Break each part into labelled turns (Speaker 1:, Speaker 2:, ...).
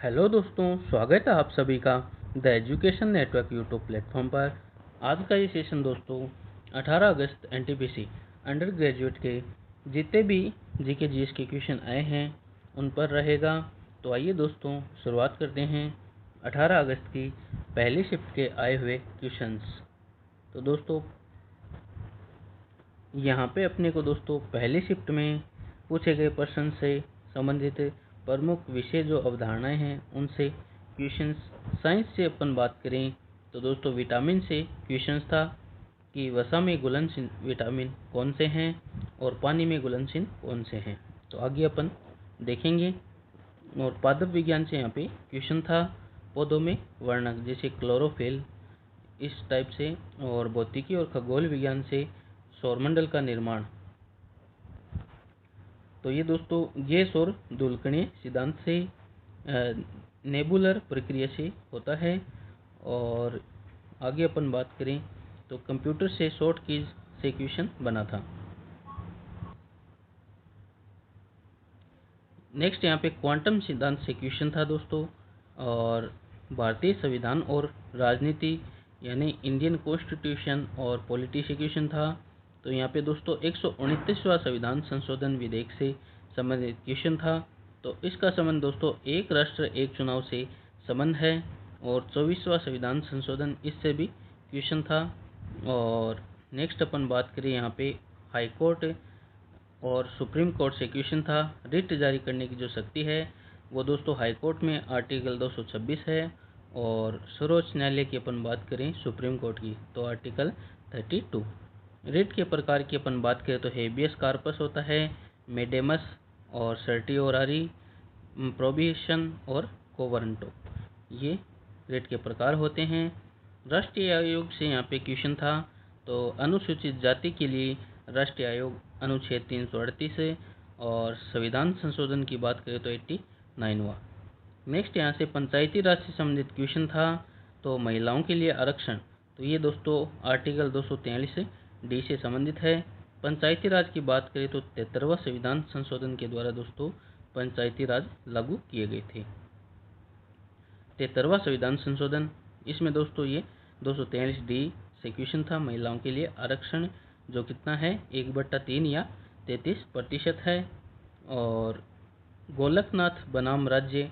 Speaker 1: Hello दोस्तों, स्वागत है आप सभी का the education network YouTube platform पर। आज का ये सेशन दोस्तों 18 अगस्त एनटीपीसी अंडर ग्रेजुएट के जितने भी जीके जीएस के क्वेश्चन आए हैं उन पर रहेगा। तो आइए दोस्तों शुरुआत करते हैं 18 अगस्त की पहली शिफ्ट के आए हुए क्वेश्चंस। तो दोस्तों यहाँ पे अपने को दोस्तों पहली शिफ्ट में पूछे गए प्रश्न से संबंधित प्रमुख विषय जो अवधारणाएं हैं उनसे क्वेश्चंस। साइंस से अपन बात करें तो दोस्तों विटामिन से क्वेश्चंस था कि वसा में घुलनशील विटामिन कौन से हैं और पानी में घुलनशील कौन से हैं। तो आगे अपन देखेंगे। और पादप विज्ञान से यहाँ पे क्वेश्चन था पौधों में वर्णक जैसे क्लोरोफिल इस टाइप से। और भौतिकी और खगोल विज्ञान से सौरमंडल का निर्माण। तो ये दोस्तों गैस और धूलकणीय सिद्धांत से नेबुलर प्रक्रिया से होता है। और आगे अपन बात करें तो कंप्यूटर से शॉर्ट कीज से क्वेश्चन बना था। नेक्स्ट यहाँ पे क्वांटम सिद्धांत से क्वेश्चन था दोस्तों। और भारतीय संविधान और राजनीति यानी इंडियन कॉन्स्टिट्यूशन और पॉलिटी से क्वेश्चन था। तो यहाँ पे दोस्तों 129वां संविधान संशोधन विधेयक से संबंधित क्वेश्चन था। तो इसका संबंध दोस्तों एक राष्ट्र एक चुनाव से संबंध है। और 24वां संविधान संशोधन इससे भी क्वेश्चन था। और नेक्स्ट अपन बात करें यहाँ पे हाई कोर्ट और सुप्रीम कोर्ट से क्वेश्चन था। रिट जारी करने की जो शक्ति है वो दोस्तों हाई कोर्ट में आर्टिकल 226 है। और सर्वोच्च न्यायालय की अपन बात करें सुप्रीम कोर्ट की तो आर्टिकल 32। रिट के प्रकार की अपन बात करें तो हेबियस कार्पस होता है, मेडेमस और सर्टिओरारी, प्रोबिशन और कोवरंटो, ये रिट के प्रकार होते हैं। राष्ट्रीय आयोग से यहाँ पे क्वेश्चन था। तो अनुसूचित जाति के लिए राष्ट्रीय आयोग अनुच्छेद 338 है। और संविधान संशोधन की बात करें तो 89वां। नेक्स्ट यहाँ से पंचायती राज से संबंधित क्वेश्चन था। तो महिलाओं के लिए आरक्षण, तो ये दोस्तों आर्टिकल 243 डी से संबंधित है। पंचायती राज की बात करें तो 73वां संविधान संशोधन के द्वारा दोस्तों पंचायती राज लागू किए गए थे। 73वां संविधान संशोधन, इसमें दोस्तों ये 243 डी से क्वेश्चन था। महिलाओं के लिए आरक्षण जो कितना है 1/3 या 33% है। और गोलकनाथ बनाम राज्य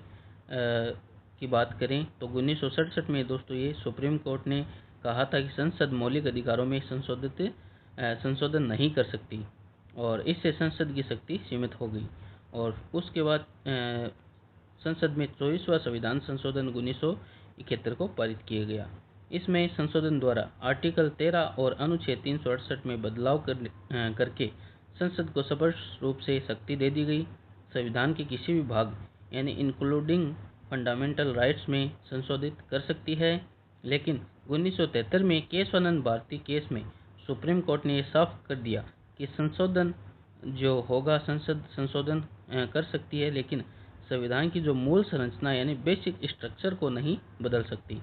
Speaker 1: की बात करें तो 1967 में दोस्तों ये सुप्रीम कोर्ट ने कहा था कि संसद मौलिक अधिकारों में संशोधन नहीं कर सकती और इससे संसद की शक्ति सीमित हो गई। और उसके बाद संसद में 24वां संविधान संशोधन 1971 को पारित किया गया। इसमें संशोधन द्वारा आर्टिकल 13 और अनुच्छेद 368 में बदलाव करके संसद को स्पष्ट रूप से शक्ति दे दी गई। संविधान के किसी भी भाग यानी इंक्लूडिंग फंडामेंटल राइट्स में संशोधित कर सकती है। लेकिन 1973 में केशवानंद भारती केस में सुप्रीम कोर्ट ने यह साफ कर दिया कि संशोधन जो होगा संसद संशोधन कर सकती है, लेकिन संविधान की जो मूल संरचना यानी बेसिक स्ट्रक्चर को नहीं बदल सकती।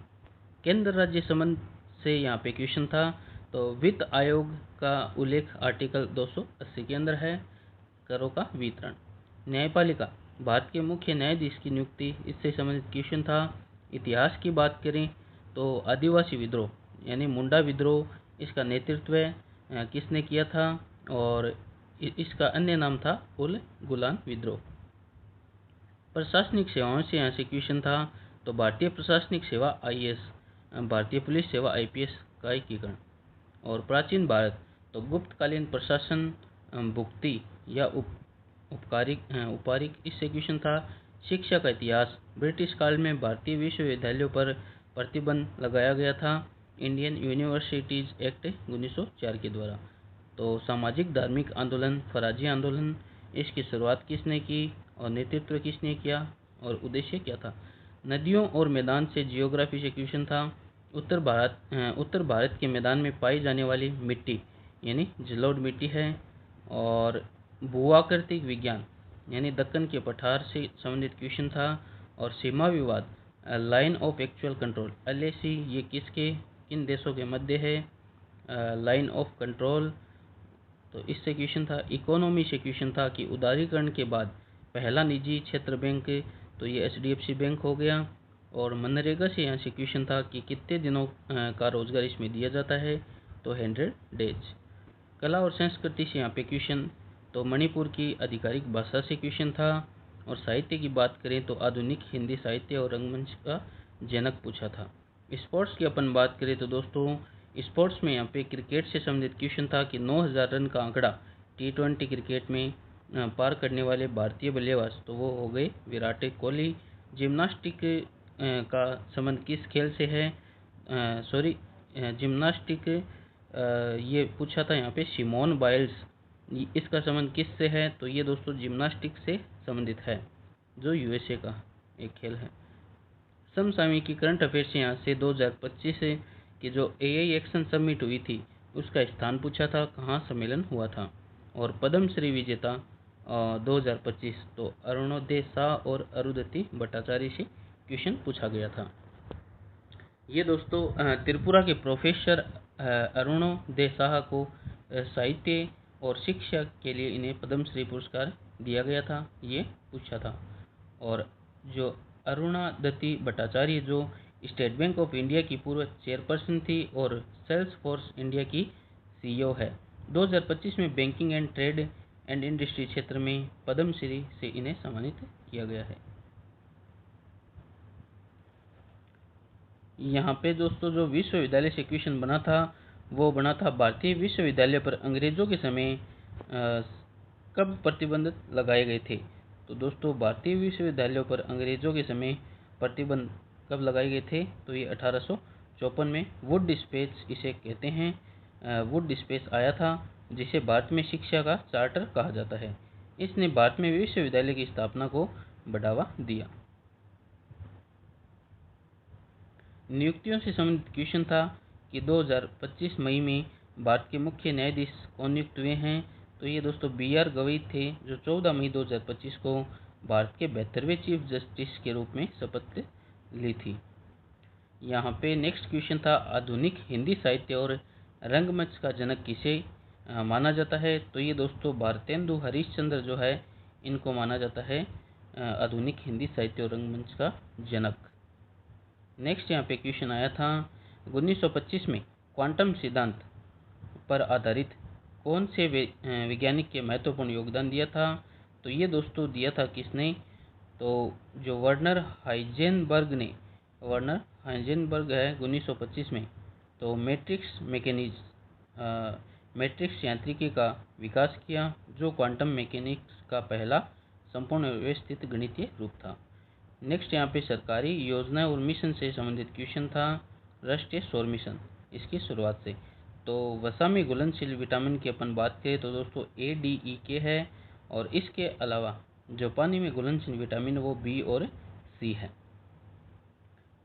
Speaker 1: केंद्र राज्य संबंध से यहाँ पे क्वेश्चन था। तो वित्त आयोग का उल्लेख आर्टिकल 280 के अंदर है। करों का वितरण, न्यायपालिका, भारत के मुख्य न्यायाधीश की नियुक्ति, इससे संबंधित क्वेश्चन था। इतिहास की बात करें तो आदिवासी विद्रोह यानी मुंडा विद्रोह, इसका नेतृत्व किसने किया था और इसका अन्य नाम था उल गुलान विद्रोह। प्रशासनिक सेवाओं से यहाँ से क्वेश्चन था। तो भारतीय प्रशासनिक सेवा आईएएस, भारतीय पुलिस सेवा आईपीएस का एकीकरण। और प्राचीन भारत, तो गुप्तकालीन प्रशासन, भुक्ति या उपकारिक इससे क्वेश्चन था। शिक्षा का इतिहास, ब्रिटिश काल में भारतीय विश्वविद्यालयों पर प्रतिबंध लगाया गया था इंडियन यूनिवर्सिटीज एक्ट 1904 के द्वारा। तो सामाजिक धार्मिक आंदोलन, फराजी आंदोलन, इसकी शुरुआत किसने की और नेतृत्व किसने किया और उद्देश्य क्या था। नदियों और मैदान से जियोग्राफी से क्वेश्चन था। उत्तर भारत के मैदान में पाई जाने वाली मिट्टी यानी जलोढ़ मिट्टी है। और भूआकृतिक विज्ञान यानी दक्कन के पठार से संबंधित क्वेश्चन था। और सीमा विवाद, line of actual control LAC, ये किन देशों के मध्य है, लाइन ऑफ कंट्रोल, तो इससे क्वेश्चन था। इकोनॉमी से क्वेश्चन था कि उदारीकरण के बाद पहला निजी क्षेत्र बैंक तो ये HDFC बैंक हो गया। और मनरेगा से यहाँ से क्वेश्चन था कि कितने दिनों का रोज़गार इसमें दिया जाता है, तो 100 डेज। कला और संस्कृति से यहाँ पे क्वेश्चन, तो मणिपुर की आधिकारिक भाषा से क्वेश्चन था। और साहित्य की बात करें तो आधुनिक हिंदी साहित्य और रंगमंच का जनक पूछा था। स्पोर्ट्स की अपन बात करें तो दोस्तों स्पोर्ट्स में यहाँ पे क्रिकेट से संबंधित क्वेश्चन था कि 9000 रन का आंकड़ा T20 क्रिकेट में पार करने वाले भारतीय बल्लेबाज, तो वो हो गए विराट कोहली। जिम्नास्टिक का संबंध किस खेल से है, जिम्नास्टिक ये पूछा था यहाँ पे सिमोन बाइल्स, इसका संबंध किस से है, तो ये दोस्तों जिम्नास्टिक से संबंधित है, जो USA का एक खेल है। समसामयिक की करंट अफेयर से यहाँ से 2025 की जो AI एक्शन समिट हुई थी उसका स्थान पूछा था, कहाँ सम्मेलन हुआ था। और पद्मश्री विजेता 2025 तो अरुणोदय शाह और अरुंधति भट्टाचार्य से क्वेश्चन पूछा गया था। ये दोस्तों त्रिपुरा के प्रोफेसर अरुणोदय शाह को साहित्य और शिक्षा के लिए इन्हें पद्मश्री पुरस्कार दिया गया था, ये पूछा था। और जो अरुणादति भट्टाचार्य जो स्टेट बैंक ऑफ इंडिया की पूर्व चेयरपर्सन थी और सेल्स फोर्स इंडिया की CEO है। 2025 में banking and trade and industry क्षेत्र में पद्मश्री से इन्हें सम्मानित किया गया है। यहाँ पे दोस्तों जो विश्वविद्यालय से क्वेश्चन बना था वो बना था भारतीय विश्वविद्यालय पर अंग्रेजों के समय कब प्रतिबंध लगाए गए थे। तो दोस्तों भारतीय विश्वविद्यालयों पर अंग्रेजों के समय प्रतिबंध कब लगाए गए थे, तो ये 1854 में वुड डिस्पैच इसे कहते हैं। वुड डिस्पैच आया था जिसे भारत में शिक्षा का चार्टर कहा जाता है। इसने भारत में विश्वविद्यालय की स्थापना को बढ़ावा दिया। नियुक्तियों से संबंधित क्वेश्चन था कि 2025 मई में भारत के मुख्य न्यायाधीश कौन नियुक्त हुए हैं, तो ये दोस्तों BR गवई थे जो 14 मई 2025 को भारत के 72वें चीफ जस्टिस के रूप में शपथ ली थी। यहाँ पे नेक्स्ट क्वेश्चन था आधुनिक हिंदी साहित्य और रंगमंच का जनक किसे माना जाता है, तो ये दोस्तों भारतेंदु हरिश्चंद्र जो है इनको माना जाता है आधुनिक हिंदी साहित्य और रंगमंच का जनक। नेक्स्ट यहाँ पे क्वेश्चन आया था 1925 में क्वांटम सिद्धांत पर आधारित कौन से वैज्ञानिक के महत्वपूर्ण योगदान दिया था, तो ये दोस्तों दिया था किसने, तो जो वर्नर हाइजेनबर्ग ने, वर्नर हाइजेनबर्ग है 1925 में, तो मैट्रिक्स यांत्रिकी का विकास किया जो क्वांटम मैकेनिक्स का पहला संपूर्ण व्यवस्थित गणितीय रूप था। नेक्स्ट यहाँ पे सरकारी योजना और मिशन से संबंधित क्वेश्चन था राष्ट्रीय सौर मिशन, इसकी शुरुआत से। तो वसा में घुलनशील विटामिन की अपन बात करें तो दोस्तों ADEK है, और इसके अलावा जो पानी में घुलनशील विटामिन वो B और C है।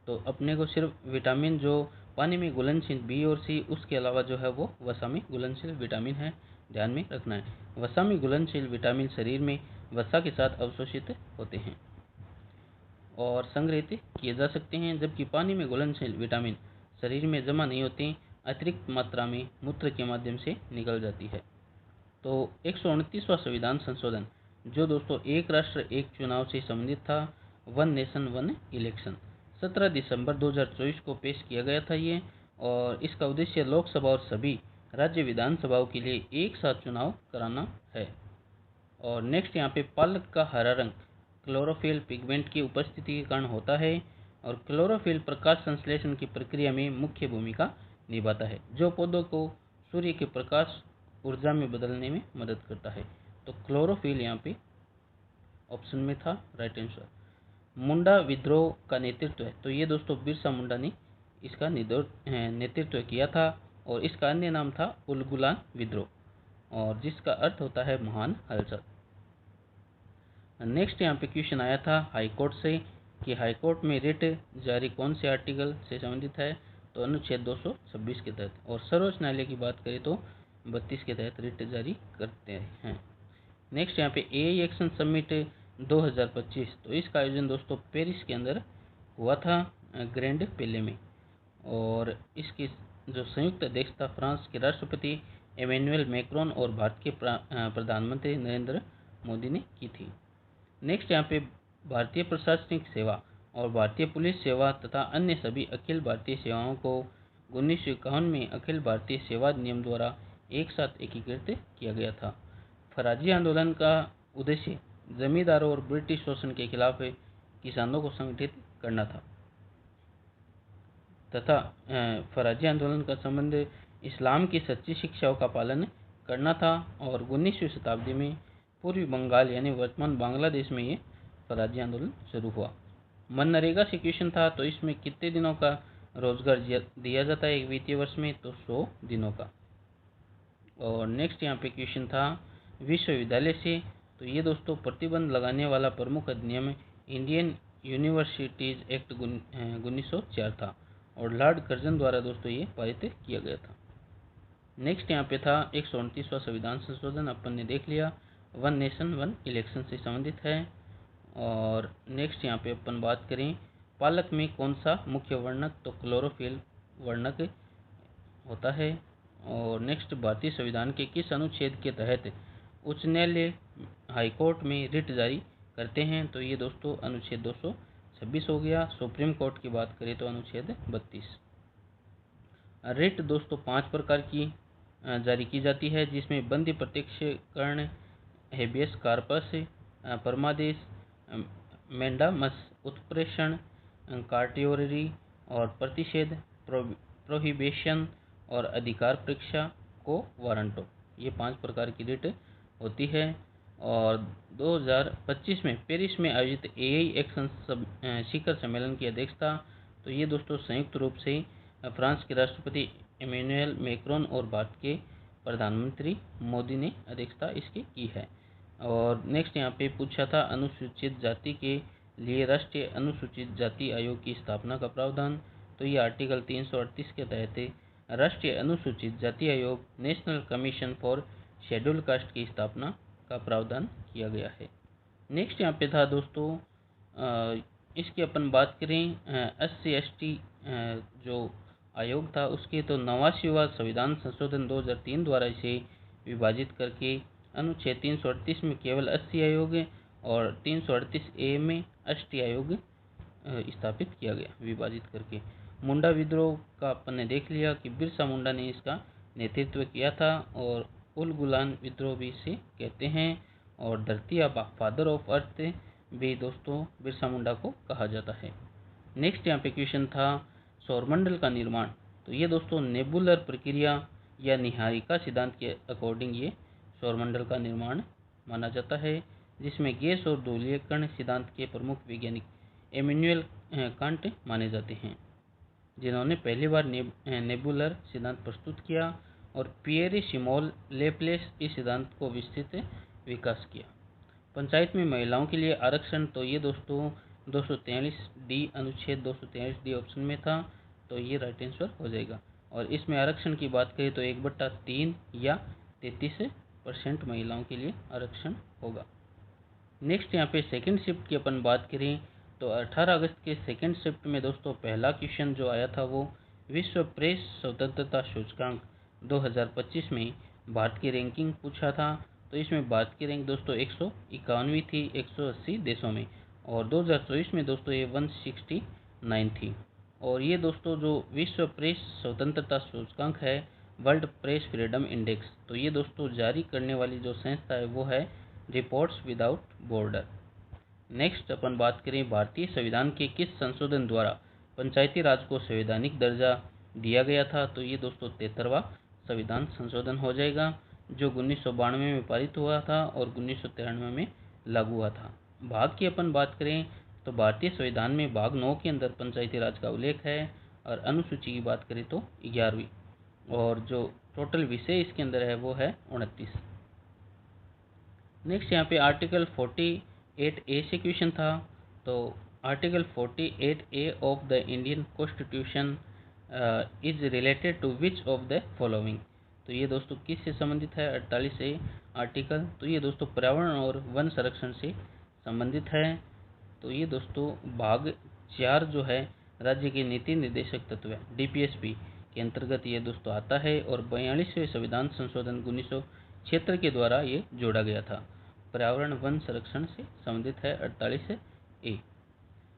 Speaker 1: तो अपने को सिर्फ विटामिन जो पानी में घुलनशील B और C, उसके अलावा जो है वो वसा में घुलनशील विटामिन है, ध्यान में रखना है। वसा में घुलनशील विटामिन शरीर में वसा के साथ अवशोषित होते हैं और संग्रहित किए जा सकते हैं, जबकि पानी में घुलनशील विटामिन शरीर में जमा नहीं होते, अतिरिक्त मात्रा में मूत्र के माध्यम से निकल जाती है। तो 129वां संविधान संशोधन जो दोस्तों एक राष्ट्र एक चुनाव से संबंधित था, वन नेशन वन इलेक्शन, 17 दिसंबर 2024 को पेश किया गया था ये, और इसका उद्देश्य लोकसभा और सभी राज्य विधानसभाओं के लिए एक साथ चुनाव कराना है। और नेक्स्ट यहाँ पे पालक का हरा रंग क्लोरोफिल पिगमेंट की उपस्थिति के कारण होता है, और क्लोरोफिल प्रकाश संश्लेषण की प्रक्रिया में मुख्य भूमिका निभाता है जो पौधों को सूर्य के प्रकाश ऊर्जा में बदलने में मदद करता है। तो क्लोरोफिल यहाँ पे ऑप्शन में था राइट आंसर। मुंडा विद्रोह का नेतृत्व है, तो ये दोस्तों बिरसा मुंडा ने इसका नेतृत्व किया था, और इसका अन्य नाम था उलगुलान विद्रोह, और जिसका अर्थ होता है महान हलचल। नेक्स्ट यहाँ पे क्वेश्चन आया था हाईकोर्ट से कि हाईकोर्ट में रिट जारी कौन से आर्टिकल से संबंधित है, तो अनुच्छेद 226 के तहत, और सर्वोच्च न्यायालय की बात करें तो 32 के तहत रिट जारी करते हैं। नेक्स्ट यहाँ पे AI एक्शन समिट 2025, तो इसका आयोजन दोस्तों पेरिस के अंदर हुआ था ग्रैंड पेले में, और इसकी जो संयुक्त अध्यक्षता फ्रांस के राष्ट्रपति एमेनुअल मैक्रोन और भारत के प्रधानमंत्री नरेंद्र मोदी ने की थी। नेक्स्ट यहाँ पे भारतीय प्रशासनिक सेवा और भारतीय पुलिस सेवा तथा अन्य सभी अखिल भारतीय सेवाओं को 1951 में अखिल भारतीय सेवा नियम द्वारा एक साथ एकीकृत किया गया था। फराजी आंदोलन का उद्देश्य जमींदारों और ब्रिटिश शोषण के खिलाफ किसानों को संगठित करना था तथा फराजी आंदोलन का संबंध इस्लाम की सच्ची शिक्षाओं का पालन करना था। और 19वीं शताब्दी में पूर्वी बंगाल यानी वर्तमान बांग्लादेश में ये फराजी आंदोलन शुरू हुआ। मनरेगा सिक्वेशन था, तो इसमें कितने दिनों का रोजगार दिया जाता है एक वित्तीय वर्ष में, तो 100 दिनों का। और नेक्स्ट यहाँ पे क्वेश्चन था विश्वविद्यालय से, तो ये दोस्तों प्रतिबंध लगाने वाला प्रमुख अधिनियम इंडियन यूनिवर्सिटीज एक्ट 1904 था और लॉर्ड कर्जन द्वारा दोस्तों ये पारित किया गया था। नेक्स्ट यहाँ पे था 129वां संविधान संशोधन, अपन ने देख लिया। वन नेशन वन इलेक्शन से संबंधित है। और नेक्स्ट यहाँ पे अपन बात करें पालक में कौन सा मुख्य वर्णक, तो क्लोरोफिल वर्णक होता है। और नेक्स्ट भारतीय संविधान के किस अनुच्छेद के तहत उच्च न्यायालय हाईकोर्ट में रिट जारी करते हैं, तो ये दोस्तों अनुच्छेद 226 हो गया। सुप्रीम कोर्ट की बात करें तो अनुच्छेद 32। रिट दोस्तों 5 प्रकार की जारी की जाती है, जिसमें बंदी प्रत्यक्षकरण, हेबियस कार्पस, परमादेश, मैंडामस उत्प्रेषण, कार्टियोररी और प्रतिषेध, प्रोहिबिशन और अधिकार परीक्षा को वारंटो, ये 5 प्रकार की रिट होती है। और 2025 में पेरिस में आयोजित एआई एक्शन शिखर सम्मेलन की अध्यक्षता, तो ये दोस्तों संयुक्त रूप से फ्रांस के राष्ट्रपति इमैनुअल मैक्रोन और भारत के प्रधानमंत्री मोदी ने अध्यक्षता इसकी की है। और नेक्स्ट यहाँ पे पूछा था अनुसूचित जाति के लिए राष्ट्रीय अनुसूचित जाति आयोग की स्थापना का प्रावधान, तो ये आर्टिकल 338 के तहत राष्ट्रीय अनुसूचित जाति आयोग national commission for schedule caste की स्थापना का प्रावधान किया गया है। नेक्स्ट यहाँ पे था दोस्तों इसकी अपन बात करें SC/ST जो आयोग था उसके, तो 89वां संविधान संशोधन 2003 द्वारा इसे विभाजित करके अनुच्छेद 338 में केवल SC आयोग और 338A में ST आयोग स्थापित किया गया विभाजित करके। मुंडा विद्रोह का अपन ने देख लिया कि बिरसा मुंडा ने इसका नेतृत्व किया था और उल गुलान विद्रोह भी इसे कहते हैं। और धरती आबा फादर ऑफ अर्थ भी दोस्तों बिरसा मुंडा को कहा जाता है। नेक्स्ट यहाँ पे क्वेश्चन था सौरमंडल का निर्माण, तो ये दोस्तों नेबुलर प्रक्रिया या निहारिका सिद्धांत के अकॉर्डिंग ये सौरमंडल का निर्माण माना जाता है, जिसमें गैस और धूलीकरण सिद्धांत के प्रमुख वैज्ञानिक इमैनुअल कांट माने जाते हैं, जिन्होंने पहली बार नेबुलर सिद्धांत प्रस्तुत किया। और पियरे सिमोन लेप्लेस इस सिद्धांत को विस्तृत विकास किया। पंचायत में महिलाओं के लिए आरक्षण, तो ये दोस्तों 243D अनुच्छेद 243D ऑप्शन में था, तो ये राइट आंसर हो जाएगा। और इसमें आरक्षण की बात करें तो 1/3 या 33% महिलाओं के लिए आरक्षण होगा। नेक्स्ट यहाँ पे सेकंड शिफ्ट की अपन बात करें तो 18 अगस्त के सेकंड शिफ्ट में दोस्तों पहला क्वेश्चन जो आया था वो विश्व प्रेस स्वतंत्रता सूचकांक 2025 में भारत की रैंकिंग पूछा था। तो इसमें भारत की रैंक दोस्तों 151वीं थी 180 देशों में, और 2024 में दोस्तों ये 169 थी। और ये दोस्तों जो विश्व प्रेस स्वतंत्रता सूचकांक है वर्ल्ड प्रेस फ्रीडम इंडेक्स, तो ये दोस्तों जारी करने वाली जो संस्था है वो है रिपोर्ट्स विदाउट बॉर्डर। नेक्स्ट अपन बात करें भारतीय संविधान के किस संशोधन द्वारा पंचायती राज को संवैधानिक दर्जा दिया गया था, तो ये दोस्तों 73वां संविधान संशोधन हो जाएगा, जो 1992 में पारित हुआ था और 1993 में लागू हुआ था। भाग की अपन बात करें तो भारतीय संविधान में भाग 9 के अंदर पंचायती राज का उल्लेख है, और अनुसूची की बात करें तो 11वीं, और जो टोटल विषय इसके अंदर है वो है 29। नेक्स्ट यहाँ पे आर्टिकल 48A से क्वेश्चन था, तो article 48A of the Indian constitution is related to which of the following, तो ये दोस्तों किस से संबंधित है 48A आर्टिकल, तो ये दोस्तों पर्यावरण और वन संरक्षण से संबंधित है। तो ये दोस्तों भाग 4 जो है राज्य के नीति निर्देशक तत्व DPSP के अंतर्गत ये दोस्तों आता है, और 42वें संविधान संशोधन 1976 के द्वारा ये जोड़ा गया था। पर्यावरण वन संरक्षण से संबंधित है 48 ए।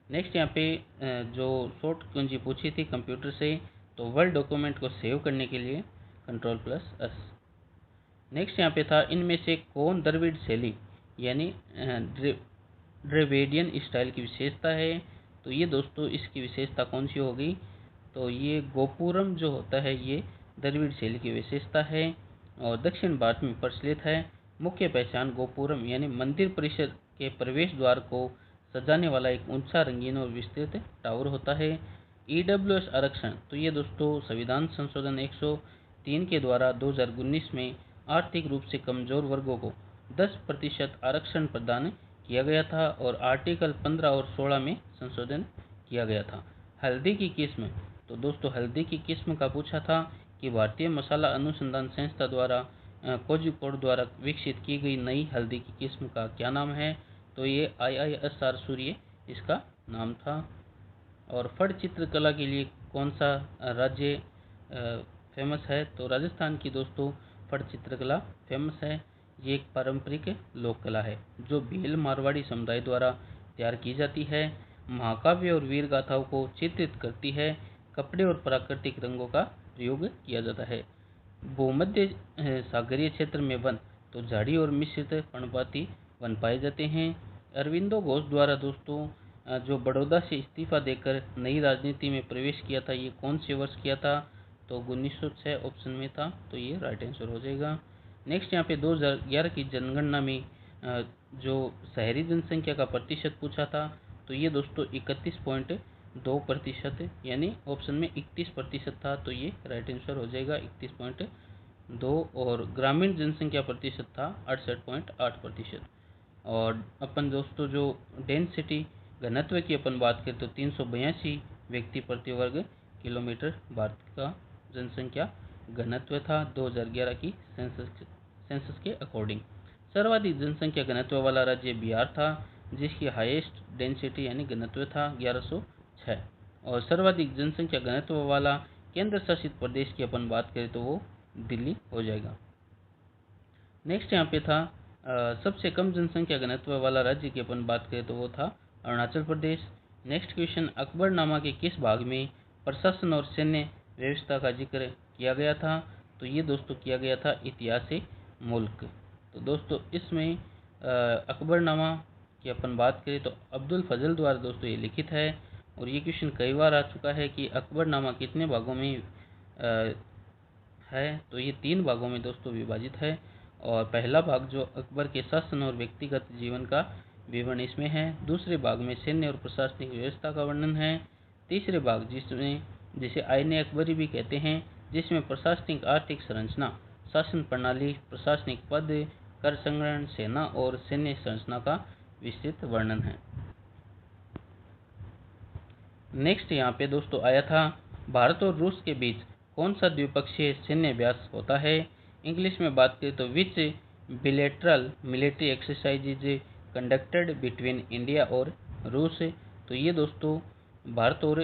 Speaker 1: नेक्स्ट यहाँ पे जो शॉर्ट कुंजी पूछी थी कंप्यूटर से, तो वर्ड डॉक्यूमेंट को सेव करने के लिए Ctrl+S। नेक्स्ट यहाँ पे था इनमें से कौन द्रविड़ शैली यानी द्रविडियन स्टाइल की विशेषता है। तो ये दोस्तों इसकी विशेषता कौन सी होगी, तो ये गोपुरम जो होता है ये द्रविड़ शैली की विशेषता है और दक्षिण भारत में प्रचलित है। मुख्य पहचान गोपुरम यानी मंदिर परिसर के प्रवेश द्वार को सजाने वाला एक ऊंचा, रंगीन और विस्तृत टावर होता है। EWS आरक्षण, तो ये दोस्तों संविधान संशोधन 103 के द्वारा 2019 में आर्थिक रूप से कमजोर वर्गों को 10% आरक्षण प्रदान किया गया था और आर्टिकल 15 और 16 में संशोधन किया गया था। हल्दी की किस्म, तो दोस्तों हल्दी की किस्म का पूछा था कि भारतीय मसाला अनुसंधान संस्था द्वारा कोझिकोड द्वारा विकसित की गई नई हल्दी की किस्म का क्या नाम है, तो ये IISR सूर्य इसका नाम था। और फड़ चित्रकला के लिए कौन सा राज्य फेमस है, तो राजस्थान की दोस्तों फड़ चित्रकला फेमस है। ये एक पारंपरिक लोक कला है जो भील मारवाड़ी समुदाय द्वारा तैयार की जाती है। महाकाव्य और वीर गाथाओं को चित्रित करती है। कपड़े और प्राकृतिक रंगों का प्रयोग किया जाता है। भूमध्य सागरीय क्षेत्र में वन, तो झाड़ी और मिश्रित पर्णपाती वन पाए जाते हैं। अरविंदो घोष द्वारा दोस्तों जो बड़ौदा से इस्तीफा देकर नई राजनीति में प्रवेश किया था, ये कौन से वर्ष किया था, तो 1906 ऑप्शन में था, तो ये राइट आंसर हो जाएगा। नेक्स्ट यहाँ पे 2011 की जनगणना में जो शहरी जनसंख्या का प्रतिशत पूछा था, तो ये दोस्तों 31.2% यानी ऑप्शन में 31% था, तो ये राइट आंसर हो जाएगा 31.2। और ग्रामीण जनसंख्या प्रतिशत था 68.8%। और अपन दोस्तों जो डेंसिटी घनत्व की अपन बात करें तो 382 व्यक्ति प्रति वर्ग किलोमीटर भारत का जनसंख्या घनत्व था 2011 की सेंसस के अकॉर्डिंग। सर्वाधिक जनसंख्या घनत्व वाला राज्य बिहार था जिसकी हाईएस्ट डेंसिटी यानी घनत्व था 1106। और सर्वाधिक जनसंख्या घनत्व वाला केंद्र शासित प्रदेश की अपन बात करें तो वो दिल्ली हो जाएगा। नेक्स्ट यहाँ पे था सबसे कम जनसंख्या घनत्व वाला राज्य की अपन बात करें तो वो था अरुणाचल प्रदेश। नेक्स्ट क्वेश्चन, अकबरनामा के किस भाग में प्रशासन और सैन्य व्यवस्था का जिक्र किया गया था, तो ये दोस्तों किया गया था इतिहास मुल्क। तो दोस्तों इसमें अकबरनामा की अपन बात करें तो अब्दुल फजल द्वारा दोस्तों ये लिखित है और ये क्वेश्चन कई बार आ चुका है कि अकबरनामा कितने भागों में है, तो ये 3 भागों में दोस्तों विभाजित है। और पहला भाग जो अकबर के शासन और व्यक्तिगत जीवन का विवरण इसमें है। दूसरे भाग में सैन्य और प्रशासनिक व्यवस्था का वर्णन है। तीसरे भाग जिसे आईने अकबरी भी कहते हैं, जिसमें प्रशासनिक आर्थिक संरचना, शासन प्रणाली, प्रशासनिक पद, कर संग्रहण, सेना और सैन्य संरचना का विस्तृत वर्णन है। नेक्स्ट यहाँ पे दोस्तों आया था भारत और रूस के बीच कौन सा द्विपक्षीय सैन्य अभ्यास होता है। इंग्लिश में बात करें तो which bilateral military exercise conducted between India और रूस। तो ये दोस्तों भारत और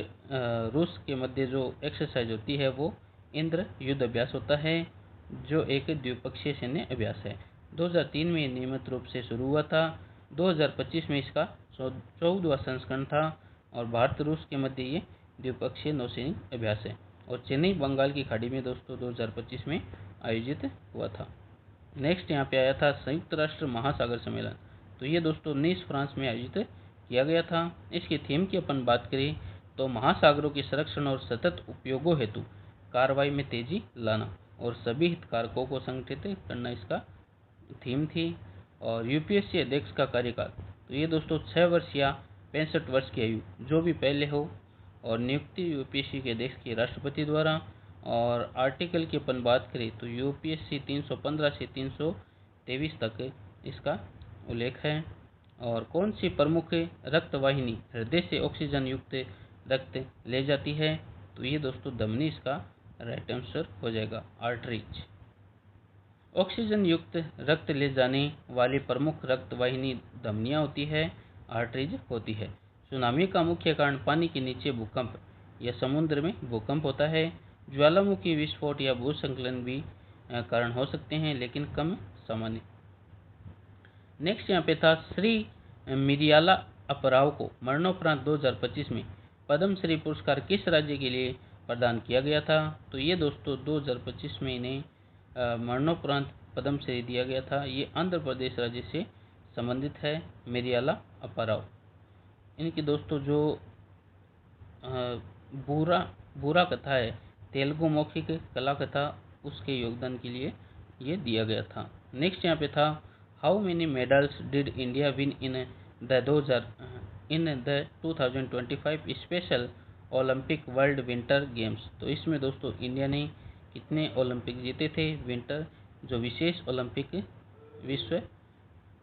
Speaker 1: रूस के मध्य जो एक्सरसाइज होती है वो इंद्र युद्ध अभ्यास होता है जो एक द्विपक्षीय सैन्य अभ्यास है। 2003 में नियमित रूप से शुरू हुआ था। 2025 में इसका 14वां संस्करण था और भारत रूस के मध्य ये द्विपक्षीय नौसैनिक अभ्यास है और चेन्नई बंगाल की खाड़ी में दोस्तों 2025 में आयोजित हुआ था। नेक्स्ट यहाँ पे आया था संयुक्त राष्ट्र महासागर सम्मेलन। तो ये दोस्तों नीस फ्रांस में आयोजित किया गया था। इसकी थीम की अपन बात करें तो महासागरों के संरक्षण और सतत उपयोगों हेतु कार्रवाई में तेजी लाना और सभी हितधारकों को संगठित करना इसका थीम थी। और यूपीएससी अध्यक्ष का कार्यकाल, तो ये दोस्तों 6 वर्ष या 65 वर्ष की आयु जो भी पहले हो, और नियुक्ति यूपीएससी के अध्यक्ष के राष्ट्रपति द्वारा। और आर्टिकल की अपन बात करें तो यूपीएससी 315 से 323 तक इसका उल्लेख है। और कौन सी प्रमुख रक्त वाहिनी हृदय से ऑक्सीजन युक्त रक्त ले जाती है, तो ये दोस्तों धमनी इसका राइट आंसर हो जाएगा, आर्टरीज। ऑक्सीजन युक्त रक्त ले जाने वाली प्रमुख रक्त वाहिनी धमनियाँ होती है, आर्टरीज होती है। सुनामी का मुख्य कारण पानी के नीचे भूकंप या समुद्र में भूकंप होता है। ज्वालामुखी विस्फोट या भूस्खलन भी कारण हो सकते हैं लेकिन कम सामान्य। नेक्स्ट यहाँ पे था श्री मिरियाला अपराव को मरणोपरांत 2025 में पद्मश्री पुरस्कार किस राज्य के लिए प्रदान किया गया था? तो ये दोस्तों 2025 में इन्हें मरणोपरांत पद्मश्री दिया गया था। ये आंध्र प्रदेश राज्य से संबंधित है, मेरियाला अपराव। इनकी दोस्तों जो बुरा बुरा कथा है, तेलुगु मौखिक कला कथा, उसके योगदान के लिए ये दिया गया था। नेक्स्ट यहाँ पे था, how many medals did India win in the 2025 special Olympic world winter games? तो इसमें दोस्तों इंडिया ने कितने ओलंपिक जीते थे विंटर, जो विशेष ओलंपिक विश्व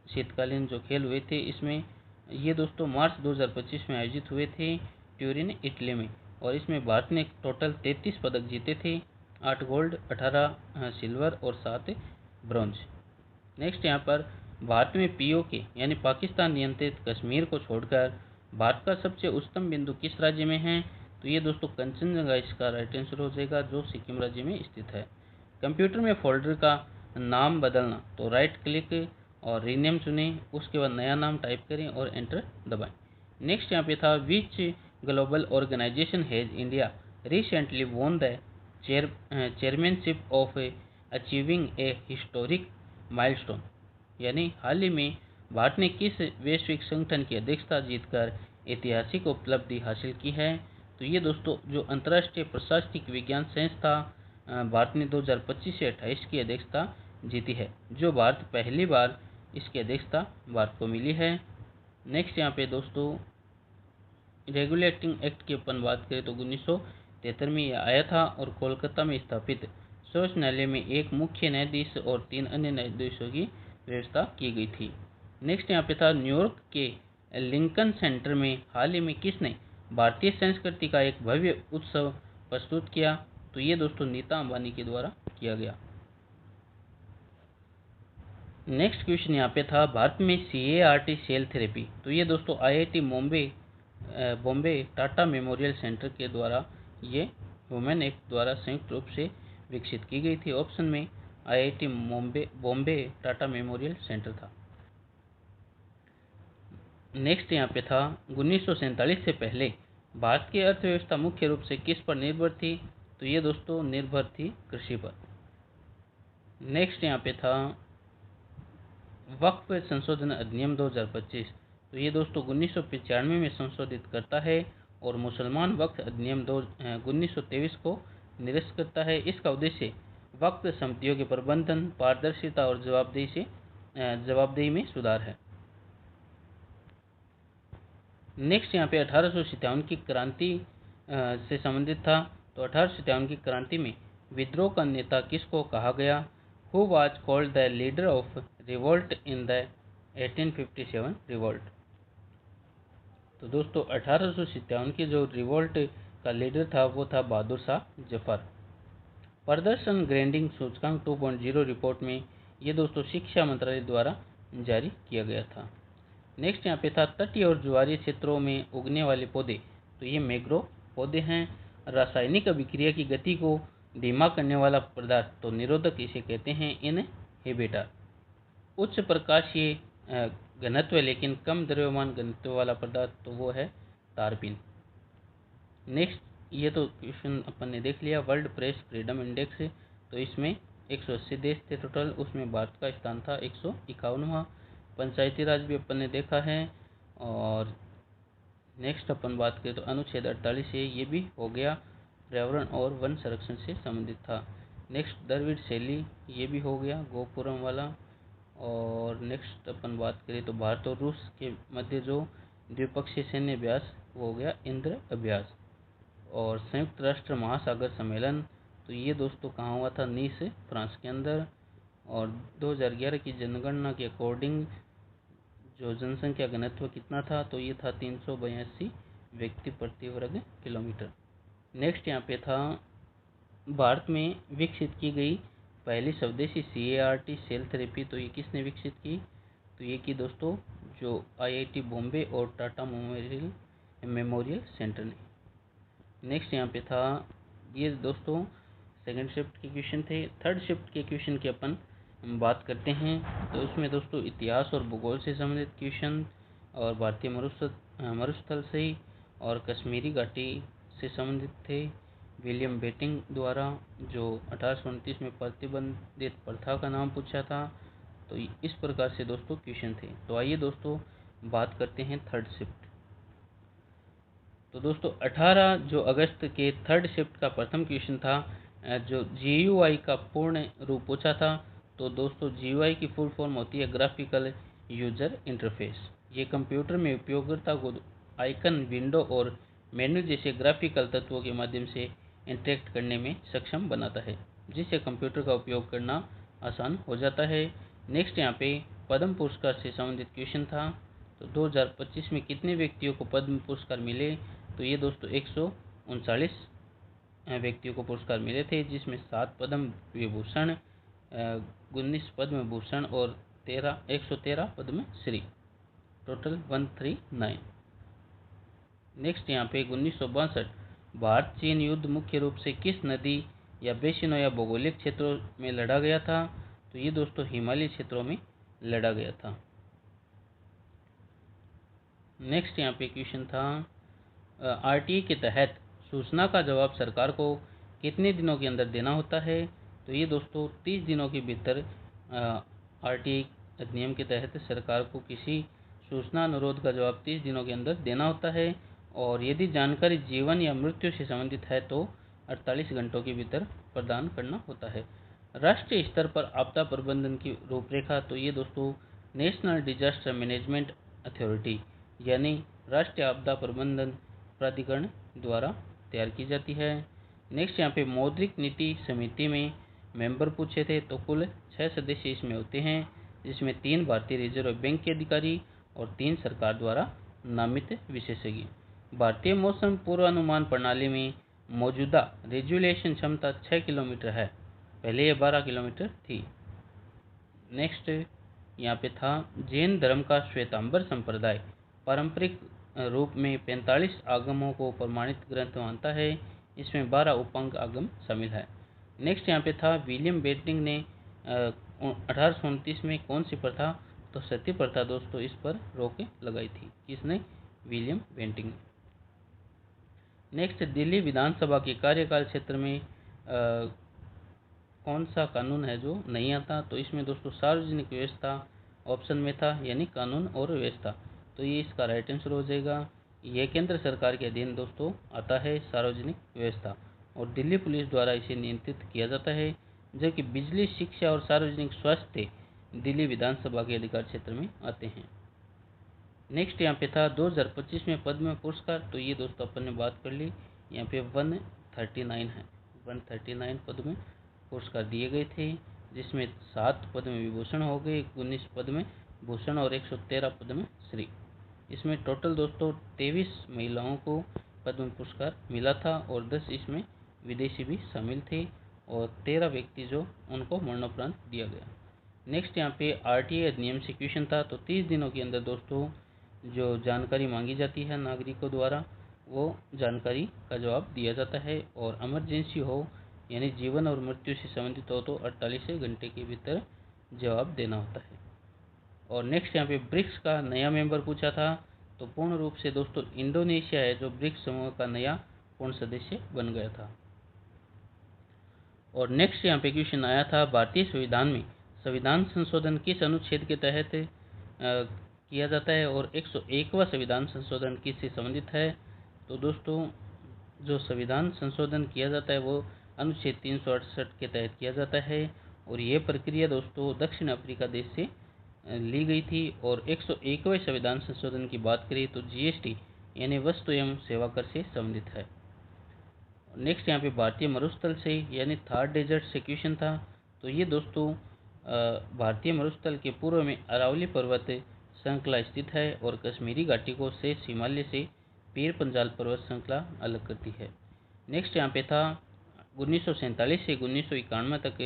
Speaker 1: शीतकालीन जो खेल हुए थे, इसमें ये दोस्तों मार्च 2025 में आयोजित हुए थे ट्यूरिन इटली में, और इसमें भारत ने टोटल 33 पदक जीते थे, 8 गोल्ड, 18 सिल्वर और 7 ब्रॉन्ज। नेक्स्ट यहाँ पर, भारत में पीओके यानी पाकिस्तान नियंत्रित कश्मीर को छोड़कर भारत का सबसे उच्चतम बिंदु किस राज्य में है? तो ये दोस्तों कंचनजंगा इसका राइट आंसर हो जाएगा, जो सिक्किम राज्य में स्थित है। कंप्यूटर में फोल्डर का नाम बदलना, तो राइट क्लिक और रीनेम चुनें, उसके बाद नया नाम टाइप करें और एंटर दबाएं। नेक्स्ट यहाँ पे था, which global organisation has India recently won the chairmanship of achieving a historic milestone, यानी हाल ही में भारत ने किस वैश्विक संगठन की अध्यक्षता जीतकर ऐतिहासिक उपलब्धि हासिल की है? तो ये दोस्तों जो अंतर्राष्ट्रीय प्रशासनिक विज्ञान संस्था भारत ने 2025 से 28 की अध्यक्षता जीती है, जो भारत पहली बार इसकी अध्यक्षता भारत को मिली है। नेक्स्ट यहाँ पे दोस्तों रेगुलेटिंग एक्ट की अपन बात करें तो 1973 में यह आया था और कोलकाता में स्थापित सर्वोच्च न्यायालय में एक मुख्य न्यायाधीश और 3 अन्य न्यायाधीशों की व्यवस्था की गई थी। नेक्स्ट यहाँ पे था, न्यूयॉर्क के लिंकन सेंटर में हाल ही में किसने भारतीय संस्कृति का एक भव्य उत्सव प्रस्तुत किया? तो ये दोस्तों नीता अंबानी के द्वारा किया गया। नेक्स्ट क्वेश्चन यहाँ पे था, भारत में CAR-T सेल थेरेपी, तो ये दोस्तों IIT Bombay Tata memorial centre के द्वारा ये वुमेन एक्ट द्वारा संयुक्त रूप से विकसित की गई थी। ऑप्शन में IIT Bombay Tata memorial centre था। नेक्स्ट यहाँ पे था, 1947 से पहले भारत की अर्थव्यवस्था मुख्य रूप से किस पर निर्भर थी? तो ये दोस्तों निर्भर थी कृषि पर। नेक्स्ट यहाँ पे था, वक्फ संशोधन अधिनियम 2025, तो ये दोस्तों 1995 में संशोधित करता है और मुसलमान वक्फ अधिनियम 1923 को निरस्त करता है। इसका उद्देश्य वक्फ समितियों के प्रबंधन, पारदर्शिता और जवाबदेही में सुधार है। नेक्स्ट यहाँ पे 1857 की क्रांति से संबंधित था, तो 1857 की क्रांति में विद्रोह का नेता किसको कहा गया? Who was called the leader of revolt in the 1857 revolt? तो दोस्तों 1857 की जो रिवोल्ट का लीडर था वो था बहादुर शाह जफर। प्रदर्शन ग्रेडिंग सूचकांक 2.0 रिपोर्ट में ये दोस्तों शिक्षा मंत्रालय द्वारा जारी किया गया था। नेक्स्ट यहाँ पे था, तटीय और ज्वारीय क्षेत्रों में उगने वाले पौधे, तो ये मैंग्रोव पौधे हैं। रासायनिक अभिक्रिया की गति को धीमा करने वाला पदार्थ, तो निरोधक इसे कहते हैं इनहिबिटर। उच्च प्रकाशीय घनत्व लेकिन कम द्रव्यमान घनत्व वाला पदार्थ, तो वो है तारपीन। नेक्स्ट ये तो क्वेश्चन अपन ने देख लिया। वर्ल्ड प्रेस फ्रीडम इंडेक्स, तो इसमें 180 देश थे टोटल, उसमें भारत का स्थान था 151वां। पंचायती राज भी अपन ने देखा है। और नेक्स्ट अपन बात करें तो अनुच्छेद 48 है, ये भी हो गया, पर्यावरण और वन संरक्षण से संबंधित था। नेक्स्ट द्रविड़ शैली, ये भी हो गया, गोपुरम वाला। और नेक्स्ट अपन बात करें तो भारत और रूस के मध्य जो द्विपक्षीय सैन्य अभ्यास, वो हो गया इंद्र अभ्यास। और संयुक्त राष्ट्र महासागर सम्मेलन, तो ये दोस्तों कहाँ हुआ था? नीस, फ्रांस के अंदर। और 2011 की जनगणना के अकॉर्डिंग जो जनसंख्या घनत्व कितना था? तो ये था 382 व्यक्ति प्रति वर्ग किलोमीटर। नेक्स्ट यहाँ पे था, भारत में विकसित की गई पहली स्वदेशी CAR-T सेल थेरेपी, तो ये किसने विकसित की? तो ये की दोस्तों जो IIT बॉम्बे और टाटा मेमोरियल सेंटर ने। नेक्स्ट यहाँ पे था, ये दोस्तों सेकंड शिफ्ट के क्वेश्चन थे। थर्ड शिफ्ट के क्वेश्चन की अपन बात करते हैं, तो इसमें दोस्तों इतिहास और भूगोल से संबंधित क्वेश्चन और भारतीय मरुस्थल से और कश्मीरी घाटी से संबंधित थे। विलियम बेंटिक द्वारा जो 1829 में प्रतिबंधित प्रथा का नाम पूछा था। तो इस प्रकार से दोस्तों क्वेश्चन थे। तो आइए दोस्तों बात करते हैं थर्ड शिफ्ट। तो दोस्तों 18 जो अगस्त के थर्ड शिफ्ट का प्रथम क्वेश्चन था, जो GUI का पूर्ण रूप पूछा था। तो दोस्तों GUI की फुल फॉर्म होती है ग्राफिकल यूजर इंटरफेस। ये कंप्यूटर में उपयोगकर्ता को आइकन, विंडो और मेन्यू जैसे ग्राफिकल तत्वों के माध्यम से इंटरेक्ट करने में सक्षम बनाता है, जिससे कंप्यूटर का उपयोग करना आसान हो जाता है। नेक्स्ट यहाँ पे पद्म पुरस्कार से संबंधित क्वेश्चन था। तो 2025 में कितने व्यक्तियों को पद्म पुरस्कार मिले? तो ये दोस्तों 139 व्यक्तियों को पुरस्कार मिले थे, जिसमें 7 पद्म विभूषण, 19 पद्म भूषण और 113 पद्म श्री, टोटल 139। नेक्स्ट यहाँ पे 1962 भारत चीन युद्ध मुख्य रूप से किस नदी या बेसिनों या भौगोलिक क्षेत्रों में लड़ा गया था? तो ये दोस्तों हिमालयी क्षेत्रों में लड़ा गया था। नेक्स्ट यहाँ पे क्वेश्चन था RTI के तहत सूचना का जवाब सरकार को कितने दिनों के अंदर देना होता है? तो ये दोस्तों 30 दिनों के भीतर RTI अधिनियम के तहत सरकार को किसी सूचना अनुरोध का जवाब 30 दिनों के अंदर देना होता है। और यदि जानकारी जीवन या मृत्यु से संबंधित है तो 48 घंटों के भीतर प्रदान करना होता है। राष्ट्रीय स्तर पर आपदा प्रबंधन की रूपरेखा, तो ये दोस्तों नेशनल डिजास्टर मैनेजमेंट अथॉरिटी यानी राष्ट्रीय आपदा प्रबंधन प्राधिकरण द्वारा तैयार की जाती है। नेक्स्ट यहाँ पे मौद्रिक नीति समिति में मेंबर पूछे थे। तो कुल 6 सदस्य इसमें होते हैं, जिसमें 3 भारतीय रिजर्व बैंक के अधिकारी और 3 सरकार द्वारा नामित विशेषज्ञ। भारतीय मौसम पूर्वानुमान प्रणाली में मौजूदा रेजुलेशन क्षमता 6 किलोमीटर है, पहले ये 12 किलोमीटर थी। नेक्स्ट यहाँ पे था जैन धर्म का श्वेतांबर संप्रदाय पारंपरिक रूप में 45 आगमों को प्रमाणित ग्रंथ मानता है, इसमें 12 उपांग आगम शामिल है। नेक्स्ट यहाँ पे था विलियम बेंटिक ने 1829 में कौन सी प्रथा, तो सती प्रथा दोस्तों, इस पर रोक लगाई थी। किसने? विलियम बेंटिक ने। नेक्स्ट दिल्ली विधानसभा के कार्यकाल क्षेत्र में कौन सा कानून है जो नहीं आता? तो इसमें दोस्तों सार्वजनिक व्यवस्था ऑप्शन में था, यानी कानून और व्यवस्था। तो ये इसका राइट आंसर हो जाएगा। यह केंद्र सरकार के अधीन दोस्तों आता है सार्वजनिक व्यवस्था, और दिल्ली पुलिस द्वारा इसे नियंत्रित किया जाता है। जबकि बिजली, शिक्षा और सार्वजनिक स्वास्थ्य दिल्ली विधानसभा के अधिकार क्षेत्र में आते हैं। नेक्स्ट यहाँ पे था 2025 में पद्म पुरस्कार। तो ये दोस्तों अपन ने बात कर ली। यहाँ पे 139 है, 139 पद्म पुरस्कार दिए गए थे, जिसमें 7 पद्म विभूषण हो गए, 19 पद्म भूषण और 113 पद्म श्री। इसमें टोटल दोस्तों 23 महिलाओं को पद्म पुरस्कार मिला था, और 10 इसमें विदेशी भी शामिल थे, और 13 व्यक्ति जो उनको मरणोपरांत दिया गया। नेक्स्ट यहाँ पे RTI अधिनियम से क्वेश्चन था। तो 30 दिनों के अंदर दोस्तों जो जानकारी मांगी जाती है नागरिकों द्वारा, वो जानकारी का जवाब दिया जाता है, और इमरजेंसी हो यानी जीवन और मृत्यु से संबंधित हो तो 48 घंटे के भीतर जवाब देना होता है। और नेक्स्ट यहाँ पे ब्रिक्स का नया मेंबर पूछा था। तो पूर्ण रूप से दोस्तों इंडोनेशिया है जो ब्रिक्स समूह का नया पूर्ण सदस्य बन गया था। और नेक्स्ट यहाँ पे क्वेश्चन आया था भारतीय संविधान में संविधान संशोधन किस अनुच्छेद के तहत किया जाता है, और 101वां संविधान संशोधन किससे संबंधित है? तो दोस्तों जो संविधान संशोधन किया जाता है वो अनुच्छेद 368 के तहत किया जाता है, और ये प्रक्रिया दोस्तों दक्षिण अफ्रीका देश से ली गई थी। और 101वें संविधान संशोधन की बात करें तो GST यानी वस्तु एवं सेवा कर से संबंधित है। नेक्स्ट यहाँ पे भारतीय मरुस्थल से यानी थार डेजर्ट से क्वेश्चन था। तो ये दोस्तों भारतीय मरुस्थल के पूर्व में अरावली पर्वत श्रृंखला स्थित है, और कश्मीरी घाटी को शेष हिमालय से पीर पंजाल पर्वत श्रृंखला अलग करती है। नेक्स्ट यहाँ पे था 1947 से 1991 तक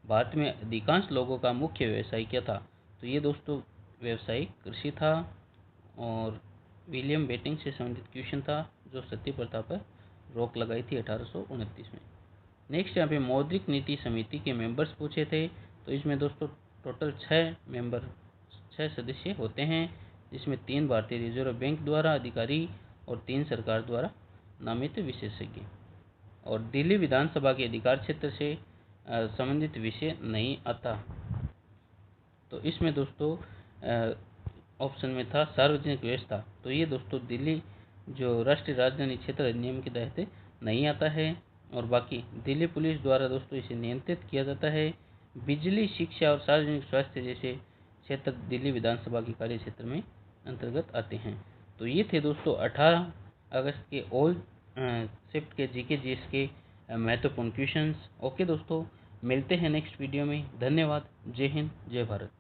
Speaker 1: भारत में अधिकांश लोगों का मुख्य व्यवसाय क्या था? तो ये दोस्तों व्यवसाय कृषि था, और विलियम बेंटिक से संबंधित क्वेश्चन था जो सती प्रथा पर रोक लगाई थी 1829 में। नेक्स्ट यहाँ पे मौद्रिक नीति समिति के मेंबर्स पूछे थे। तो इसमें दोस्तों टोटल 6 सदस्य होते हैं, जिसमें 3 भारतीय रिजर्व बैंक द्वारा अधिकारी और 3 सरकार द्वारा नामित विशेषज्ञ। और दिल्ली विधानसभा के अधिकार क्षेत्र से संबंधित विषय नहीं आता। तो इसमें दोस्तों ऑप्शन में था सार्वजनिक व्यवस्था, तो ये दोस्तों दिल्ली जो राष्ट्रीय राजधानी क्षेत्र अधिनियम के तहत नहीं आता है। और बाकी दिल्ली पुलिस द्वारा दोस्तों इसे नियंत्रित किया जाता है। बिजली, शिक्षा और सार्वजनिक स्वास्थ्य जैसे क्षेत्र दिल्ली विधानसभा के कार्य क्षेत्र में अंतर्गत आते हैं। तो ये थे दोस्तों 18 अगस्त के ऑल शिफ्ट के जीके जीएस के महत्वपूर्ण क्वेश्चंस। ओके दोस्तों, मिलते हैं नेक्स्ट वीडियो में। धन्यवाद। जय हिंद, जय भारत।